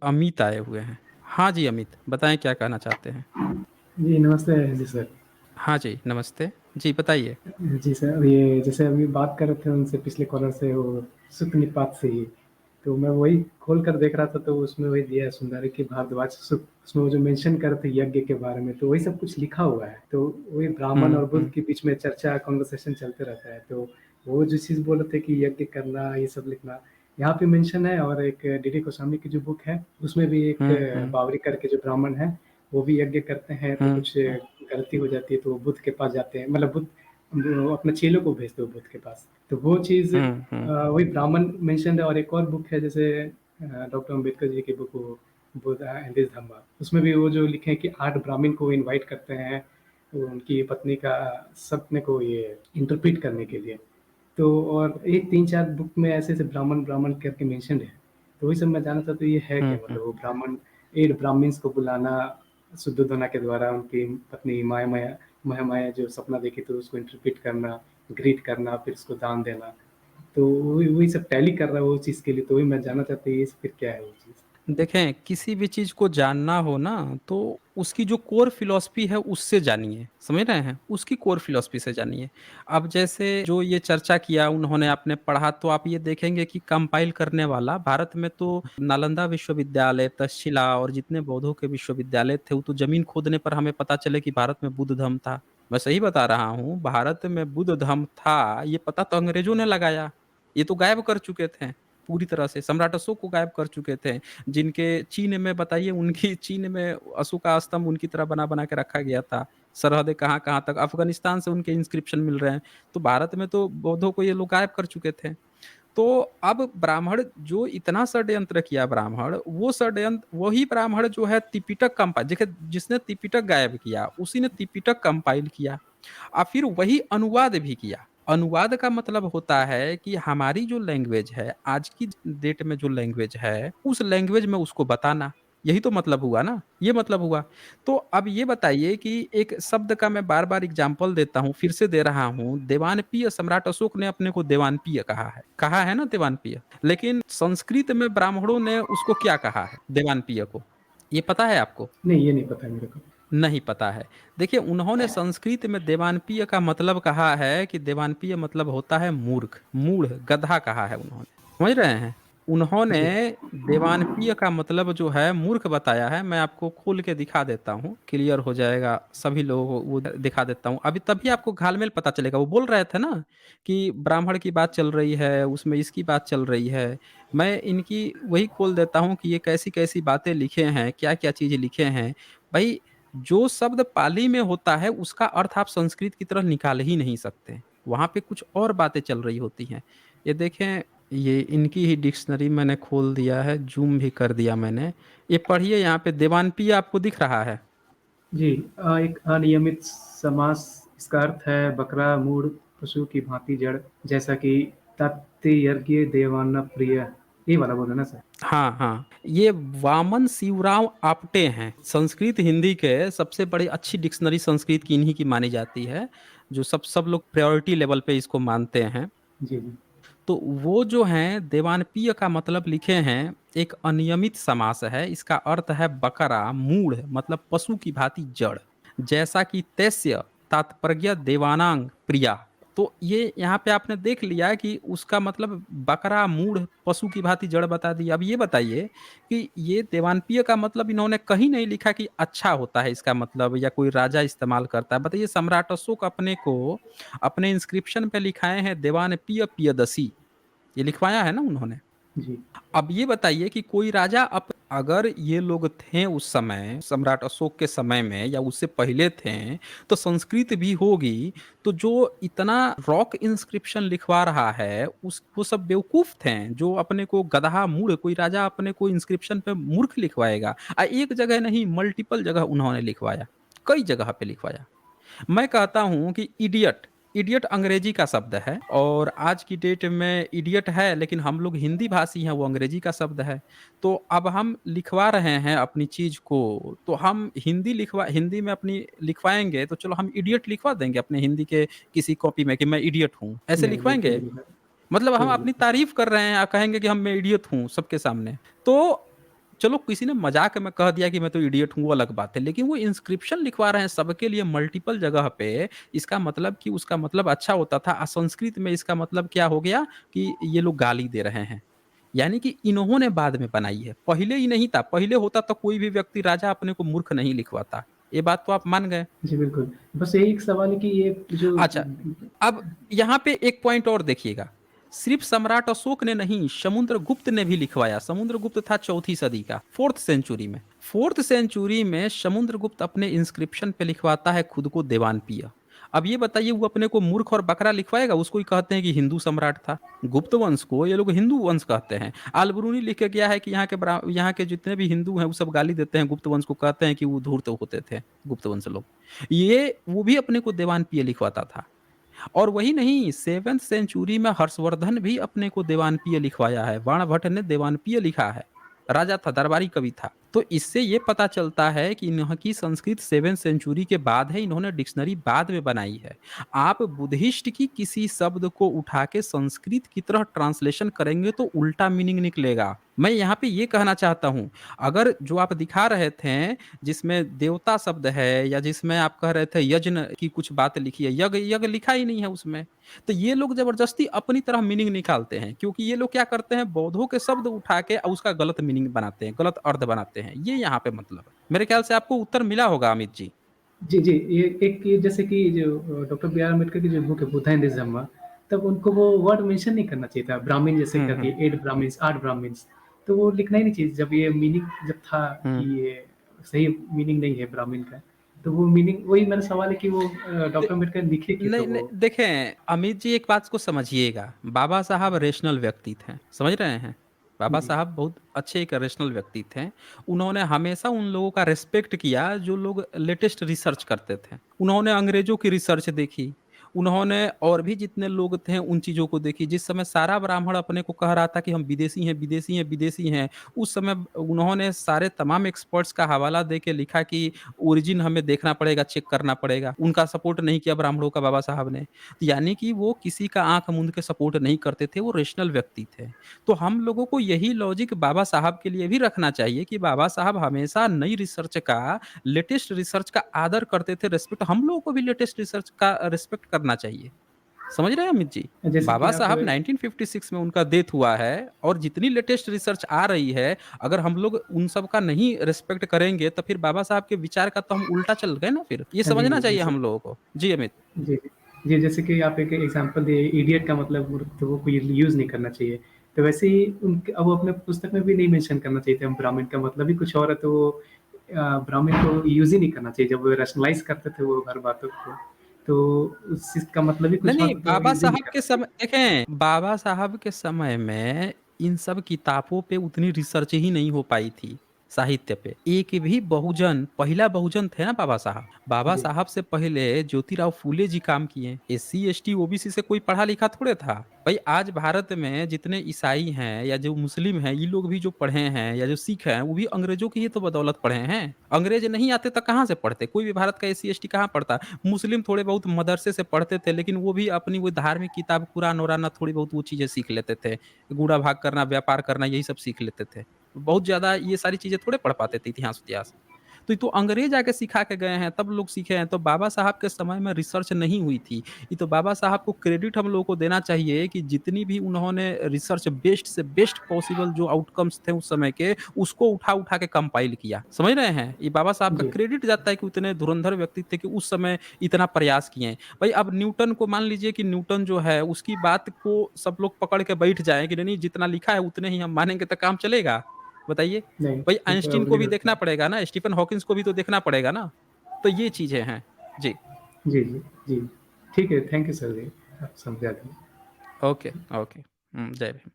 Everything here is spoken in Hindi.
अमित आए हुए हैं। हाँ जी, अमित बताएँ क्या कहना चाहते हैं? जी, नमस्ते जी सर। हाँ जी, नमस्ते। जी, बताइए। जी सर, ये जैसे अभी बात कर रहे थे उनसे पिछले कॉलर से वो सुत्त निपात से ही, तो मैं वही खोल कर देख रहा था तो उसमें वही दिया है सुंदरकी भारद्वाज सुक्त, उसमें वो जो मेंशन कर रहे थे यज्ञ के बारे में, तो वही सब कुछ लिखा हुआ है। तो वही ब्राह्मण हुँ, और बुद्ध हुँ। के बीच में चर्चा कन्वर्सेशन चलते रहता है। तो वो जो चीज़ बोल रहे थे कि यज्ञ करना, ये सब लिखना, यहाँ पे मेंशन है। और एक डीडी गोस्वामी की जो बुक है, उसमें भी एक हुँ, हुँ। बावरी करके जो ब्राह्मण हैं, वो भी यज्ञ करते हैं, तो हुँ। कुछ गलती हो जाती है तो वो बुद्ध के पास जाते हैं, मतलब बुद्ध वो अपने चेलों को भेजते हैं बुद्ध के पास। तो वो चीज़ हुँ, हुँ। वही ब्राह्मण मेंशन्ड है। और एक और बुक है जैसे डॉक्टर अम्बेडकर जी की बुक वो बुद्ध एंड हिज धम्मा, उसमें भी वो जो लिखे हैं कि 8 ब्राह्मण को इनवाइट करते हैं, वो उनकी पत्नी का सत्य को ये इंटरप्रेट करने के लिए। तो और एक 3-4 बुक में ऐसे-ऐसे ब्राह्मण करके मेंशन्ड है। तो वही सब मैं जानना चाहता हूँ ये है क्या? हुँ, हुँ। मतलब वो ब्राह्मण 8 ब्राह्मिन्स को बुलाना शुद्धोधना के द्वारा, उनकी पत्नी महामाया जो सपना देखी तो उसको इंटरप्रेट करना, ग्रीट करना, फिर उसको दान देना। तो वही वही सब टैली कर रहा है वो चीज़ के लिए, तो वही मैं जानना चाहता हूँ ये फिर क्या है वो चीज़? देखें, किसी भी चीज़ को जानना हो ना, तो उसकी जो कोर फिलॉसफी है, उससे जानिए, समझ रहे हैं? उसकी कोर फिलॉसफी से जानिए। अब जैसे जो ये चर्चा किया उन्होंने, आपने पढ़ा, तो आप ये देखेंगे कि कंपाइल करने वाला भारत में तो नालंदा विश्वविद्यालय, तक्षशिला और जितने बौद्धों के विश्वविद्यालय थे, वो तो ज़मीन खोदने पर हमें पता चले कि भारत में बुद्ध धर्म था। मैं सही बता रहा हूँ, भारत में बुद्ध धर्म था, ये पता तो अंग्रेज़ों ने लगाया। ये तो गायब कर चुके थे, पूरी तरह से। सम्राट अशोक को गायब कर चुके थे। जिनके चीन में बताइए, उनकी चीन में अशोका स्तंभ उनकी तरह बना-बना के रखा गया था। सरहदें कहाँ-कहाँ तक, अफ़गानिस्तान से उनके इंस्क्रिप्शन मिल रहे हैं। तो भारत में तो बौद्धों को ये लोग गायब कर चुके थे। तो अब ब्राह्मण जो इतना षड्यंत्र किया ब्राह्मण, वो षड्यंत्र वही ब्राह्मण जो है त्रिपिटक कंपाइल, देखिए जिसने त्रिपिटक गायब किया, उसी ने त्रिपिटक कंपाइल किया। और फिर वही अनुवाद भी किया। अनुवाद का मतलब होता है कि हमारी जो लैंग्वेज है, आज की डेट में जो लैंग्वेज है, उस लैंग्वेज में उसको बताना। यही तो मतलब हुआ ना, ये मतलब हुआ। तो अब ये बताइए कि एक शब्द का मैं बार-बार एग्ज़ाम्पल देता हूँ, फिर से दे रहा हूँ, देवानपिय, सम्राट अशोक ने अपने को देवानपिय कहा है। कहा है ना देवानपिय? लेकिन संस्कृत में ब्राह्मणों ने उसको क्या कहा है, देवानपिय को? ये पता है आपको? नहीं, ये नहीं पता है मेरे को। नहीं पता है। देखिए, उन्होंने संस्कृत में देवानपिय का मतलब कहा है कि देवानपिय मतलब होता है मूर्ख, मूढ़, गधा कहा है उन्होंने। समझ रहे हैं? उन्होंने जी। देवानपिय का मतलब जो है मूर्ख बताया है। मैं आपको खोल के दिखा देता हूँ, क्लियर हो जाएगा सभी लोगों को, वो दिखा देता हूँ। अभी तभी आपको घाल-मेल पता चलेगा। वो बोल रहे थे ना कि ब्राह्मण की बात चल रही है, उसमें इसकी बात चल रही है। मैं इनकी वही खोल देता हूँ कि ये कैसी-कैसी बातें लिखे हैं, क्या-क्या चीज़ लिखे हैं। भई, जो शब्द पाली में होता है उसका अर्थ आप संस्कृत की तरह निकाल ही नहीं सकते। वहाँ पे कुछ और बातें चल रही होती हैं। ये देखें, ये इनकी ही डिक्शनरी मैंने खोल दिया है, ज़ूम भी कर दिया मैंने। ये पढ़िए, यहाँ पे देवानपिय आपको दिख रहा है? जी, एक अनियमित समास, इसका अर्थ है बकरा, मूढ़, पशु की भाँति जड़, जैसा कि तत्यज्ञ देवान्न प्रिय, ये वाला बोल रहे हैं ना सर? हाँ, हाँ। ये वामन शिवराव आप्टे हैं। संस्कृत हिंदी के सबसे बड़ी अच्छी डिक्शनरी संस्कृत की इन्हीं की मानी जाती है, जो सब सब लोग प्रायोरिटी लेवल पे इसको मानते हैं। जी, जी। तो वो जो हैं देवानपीय का मतलब लिखे हैं, एक अनियमित समास है। इसका अर्थ है बकरा, मूढ़ मतलब पशु की भांति जड़। जैसा कि तैस्य तात्पर्य देवानांग प्रिया। तो ये यहाँ पे आपने देख लिया कि उसका मतलब बकरा, मूढ़, पशु की भांति जड़ बता दिया। अब ये बताइए कि ये देवानपीय का मतलब इन्होंने कहीं नहीं लिखा कि अच्छा होता है इसका मतलब, या कोई राजा इस्तेमाल करता है। बताइए, सम्राट अशोक अपने को अपने इंस्क्रिप्शन पे लिखाए हैं देवानपीय पियदसी, ये लिखवाया है ना उन्होंने। जी। अब ये बताइए कि कोई राजा अगर ये लोग थे उस समय, सम्राट अशोक के समय में या उससे पहले थे, तो संस्कृत भी होगी। तो जो इतना रॉक इंस्क्रिप्शन लिखवा रहा है, उस वो सब बेवकूफ थे जो अपने को गधा, मूढ़, कोई राजा अपने को इंस्क्रिप्शन पे मूर्ख लिखवाएगा? एक जगह नहीं, मल्टीपल जगह उन्होंने लिखवाया, कई जगह पे लिखवाया। मैं कहता हूँ कि इडियट, इडियट अंग्रेजी का शब्द है, और आज की डेट में इडियट है, लेकिन हम लोग हिंदी भाषी हैं, वो अंग्रेजी का शब्द है। तो अब हम लिखवा रहे हैं अपनी चीज को, तो हम हिंदी में अपनी लिखवाएंगे, तो चलो हम इडियट लिखवा देंगे अपने हिंदी के किसी कॉपी में कि मैं इडियट हूँ, ऐसे नहीं, बिल्कुल लिखवाएंगे? नहीं है। मतलब हम नहीं, अपनी बिल्कुल। तारीफ कर रहे हैं और कहेंगे कि हम मैं इडियट हूँ सबके सामने। तो चलो किसी ने मज़ाक में कह दिया कि मैं तो इडियट हूँ, वो अलग बात है, लेकिन वो इंस्क्रिप्शन लिखवा रहे हैं सबके लिए मल्टीपल जगह पे, इसका मतलब कि उसका मतलब अच्छा होता था। संस्कृत में इसका मतलब क्या हो गया कि ये लोग गाली दे रहे हैं। यानी कि इन्होंने बाद में बनाई है, पहले ही नहीं था। पहले होता तो कोई भी व्यक्ति राजा अपने को मूर्ख नहीं लिखवाता। ये बात तो आप मान गए। जी, बिल्कुल। बस यही एक सवाल है कि ये जो अच्छा, अब यहाँ पे एक पॉइंट और देखिएगा, सिर्फ सम्राट अशोक ने नहीं, समुद्रगुप्त ने भी लिखवाया। समुद्रगुप्त था चौथी सदी का, 4th सेंचुरी में। 4th सेंचुरी में समुद्रगुप्त अपने इंस्क्रिप्शन पे लिखवाता है खुद को देवानपिय। अब ये बताइए, वो अपने को मूर्ख और बकरा लिखवाएगा? उसको ही कहते हैं कि हिंदू सम्राट था। गुप्त वंश को ये लोग हिंदू वंश कहते हैं। आलबरूनी लिख के गया है कि यहाँ के जितने भी हिंदू हैं वो सब गाली देते हैं गुप्त वंश को, कहते हैं कि वो धूर्त होते थे गुप्त वंश लोग। ये वो भी अपने को देवानपिय लिखवाता था। और वही नहीं, 7th सेंचुरी में हर्षवर्धन भी अपने को देवानपिय लिखवाया है। बाणभट्ट ने देवानपिय लिखा है। राजा था, दरबारी कवि था। तो इससे ये पता चलता है कि इन्ह की संस्कृत 7th सेंचुरी के बाद है, इन्होंने डिक्शनरी बाद में बनाई है। आप बुद्धिस्ट की किसी शब्द को उठा के संस्कृत की तरह ट्रांसलेशन करेंगे तो उल्टा मीनिंग निकलेगा। मैं यहाँ पे ये कहना चाहता हूँ, अगर जो आप दिखा रहे थे, जिसमें देवता शब्द है या जिसमें आप कह रहे थे यज्ञ की कुछ बात लिखी है, यज्ञ यज्ञ लिखा ही नहीं है उसमें। तो ये लोग जबरदस्ती अपनी तरह मीनिंग निकालते हैं, क्योंकि ये लोग क्या करते हैं, बौद्धों के शब्द उठा के और उसका गलत मीनिंग बनाते हैं, गलत अर्थ बनाते हैं। ये यहाँ पे मतलब है। मेरे ख्याल से आपको उत्तर मिला होगा अमित जी। जी, जी। ये एक ये जैसे कि जो डॉक्टर बी आर अम्बेडकर की जो बुक है बुद्धा एंड द धम्मा, तब उनको वो वर्ड मेंशन नहीं करना चाहिए था। ब्राह्मण जैसे हम्म कर हम्म दिए 8 ब्राह्मिन्स 8 ब्राह्मिन्स, तो वो लिखना ही नहीं चाहिए। जब ये मीनिंग जब था कि हम्म। ये सही मीनिंग नहीं है ब्राह्मण का, तो वो मीनिंग वही मेरा सवाल है कि वो डॉक्टर अम्बेडकर लिखे क्यों? तो नहीं नहीं, वो देखें अमित जी, एक बात को समझिएगा, बाबा साहब रेशनल व्यक्ति थे, समझ रहे हैं? बाबा जी, साहब बहुत अच्छे एक रेशनल व्यक्ति थे। उन्होंने हमेशा उन लोगों का रिस्पेक्ट किया जो लोग लेटेस्ट रिसर्च करते थे। उन्होंने अंग्रेजों की रिसर्च देखी, उन्होंने और भी जितने लोग थे उन चीज़ों को देखी। जिस समय सारा ब्राह्मण अपने को कह रहा था कि हम विदेशी हैं, विदेशी हैं, विदेशी हैं, उस समय उन्होंने सारे तमाम एक्सपर्ट्स का हवाला दे के लिखा कि ओरिजिन हमें देखना पड़ेगा, चेक करना पड़ेगा। उनका सपोर्ट नहीं किया ब्राह्मणों का बाबा साहब ने। तो यानी कि वो किसी का आँख मूंद के सपोर्ट नहीं करते थे, वो रेशनल व्यक्ति थे। तो हम लोगों को यही लॉजिक बाबा साहब के लिए भी रखना चाहिए कि बाबा साहब हमेशा नई रिसर्च का, लेटेस्ट रिसर्च का आदर करते थे, रिस्पेक्ट। हम लोगों को भी लेटेस्ट रिसर्च का रिस्पेक्ट करना चाहिए। समझ रहे हैं अमित जी? जैसे कि बाबा आप साहब 1956 में उनका डेथ हुआ है, और जितनी लेटेस्ट रिसर्च आ रही है, अगर हम लोग उन सब का नहीं रिस्पेक्ट करेंगे तो फिर बाबा साहब के विचार का तो हम उल्टा चल गए ना फिर। ये हाँ जी, समझना चाहिए जैसे हम लोगों को। जी अमित। जी, जी। जी, जैसे कि आप एक एग्ज़ाम्पल दिए इडियट का मतलब मूर्ख, तो वो कोई यूज़ नहीं करना चाहिए। तो वैसे ही उनके अब वो अपने पुस्तक में भी नहीं मेंशन करना चाहिए था, हम ब्राह्मण का मतलब ही कुछ और है, तो वो ब्राह्मण को यूज़ ही नहीं करना चाहिए। जब वो रैशनलाइज़ करते थे वो हर बातों को, तो उस चीज़ का मतलब ही नहीं कुछ और नहीं, था, तो बाबा यूज़ ही नहीं साहब के करना चाहिए। समय देखें, बाबा साहब के समय में इन सब किताबों पे उतनी रिसर्च ही नहीं हो पाई थी, साहित्य पे। एक भी बहुजन, पहला बहुजन थे ना बाबा साहब। बाबा जी, साहब से पहले ज्योतिराव फूले जी काम किए। एससी एसटी ओबीसी से कोई पढ़ा लिखा थोड़े था भाई। आज भारत में जितने ईसाई हैं या जो मुस्लिम हैं, ये लोग भी जो पढ़े हैं या जो सिख हैं, वो भी अंग्रेजों की ही तो बदौलत पढ़े हैं। अंग्रेज नहीं आते तो कहाँ से पढ़ते? कोई भी भारत का एससी एसटी कहाँ पढ़ता? मुस्लिम थोड़े बहुत मदरसे से पढ़ते थे, लेकिन वो भी अपनी वो धार्मिक किताब कुरान वराना थोड़ी बहुत वो चीज़ें सीख लेते थे। कूड़ा भाग करना, व्यापार करना, यही सब सीख लेते थे। बहुत ज़्यादा ये सारी चीज़ें थोड़े पढ़ पाते थे इतिहास-वितिहास। तो ये तो अंग्रेज आके सिखा के गए हैं, तब लोग सीखे हैं। तो बाबा साहब के समय में रिसर्च नहीं हुई थी। ये तो बाबा साहब को क्रेडिट हम लोगों को देना चाहिए कि जितनी भी उन्होंने रिसर्च बेस्ट से बेस्ट पॉसिबल जो आउटकम्स थे उस समय के, उसको उठा-उठा के कंपाइल किया। समझ रहे हैं? ये बाबा साहब का जी, क्रेडिट जाता है कि उतने धुरंधर व्यक्ति थे कि उस समय इतना प्रयास किए हैं। भाई अब न्यूटन को मान लीजिए कि न्यूटन जो है उसकी बात को सब लोग पकड़ के बैठ जाएँ कि नहीं जितना लिखा है उतने ही हम मानेंगे तो काम चलेगा? बताइए? नहीं, भाई वो तो आइंस्टीन को नहीं भी हो देखना सकता। पड़ेगा ना, स्टीफन हॉकिंस को भी तो देखना पड़ेगा ना। तो ये चीज़ें हैं। जी, जी, जी, जी। ठीक है, थैंक यू सर जी, आप समझा दिए। Okay, okay. जय भीम।